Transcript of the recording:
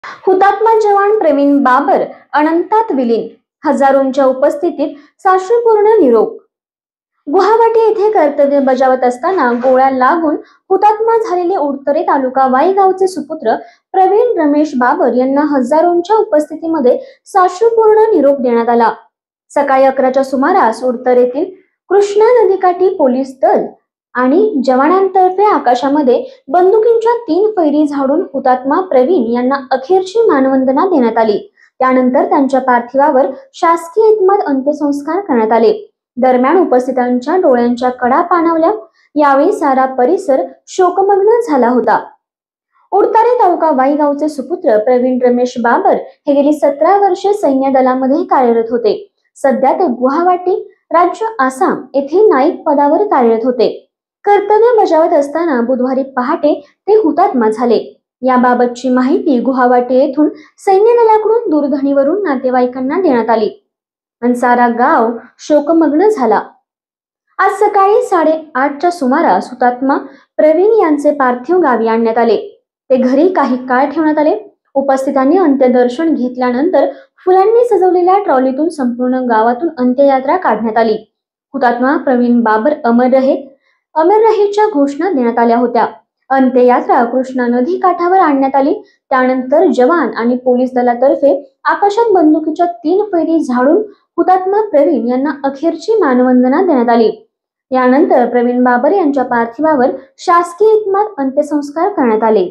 हुतात्मा जवान प्रवीण बाबर अनंतात विलीन, हजारोंच्या उपस्थितीत साश्रुपूर्ण निरोप। गुवाहाटी येथे कर्तव्य बजावत असताना गोळ्या लागून हुतात्मा झालेले उडतरे तालुका वाई गावचे सुपुत्र प्रवीण रमेश बाबर यांना हजारोंच्या उपस्थितीमध्ये साश्रुपूर्ण निरोप देण्यात आला। सकाळी 11च्या सुमारास उडतरेतील कृष्णा नदीकाठी पोलीस दल आणि जवानांतर्फे आकाशामध्ये बंदुकींच्या 3 फैरी झाडून हुतात्मा प्रवीण यांना अखेरची मानवंदना देण्यात आली। त्यानंतर त्यांच्या पार्थिवावर शासकीय इतमामात अंत्यसंस्कार करण्यात आले। दरम्यान उपस्थितांच्या डोळ्यांच्या कडा पाणावल्या। यावेळी सारा परिसर शोकमग्न झाला होता। उडतारे तालुका वाई गावचे सुपुत्र प्रवीण रमेश बाबर हे गेली 17 वर्षे सैन्य दलामध्ये कार्यरत होते। सध्या ते गुवाहाटी राज्य आसाम येथे नाईक पदावर कार्यरत होते। कर्तव्य बजावत असताना बुधवारी पहाटे ते हुतात्मा झाले। याबाबतची माहिती गुवाहाटी येथून सैन्य दलाकडून दूरध्वनीवरून नातेवाईकांना देण्यात आली आणि सारा गाव शोकमग्न झाला। आज सकाळी 8:30च्या सुमारास हुतात्मा प्रवीण यांचे पार्थिव गावी आणण्यात आले। ते घरी काही काळ ठेवण्यात आले। उपस्थितांनी अंत्यदर्शन घेतल्यानंतर फुलांनी सजवलेल्या ट्रॉलीतून संपूर्ण गावातून अंत्ययात्रा काढण्यात आली। हुतात्मा प्रवीण बाबर अमर रहेच्या घोषणा देण्यात आल्या होत्या। अंत्ययात्रा कृष्णा नदी काठावर आणण्यात आली। त्यानंतर जवान आणि पोलीस दलातर्फे आकाशात बंदुकीच्या 3 फैरी झाडून हुतात्मा प्रवीण यांना अखेरची मानवंदना देण्यात आली। यानंतर प्रवीण बाबर यांच्या पार्थिवावर शासकीय इतमामात अंत्यसंस्कार करण्यात आले।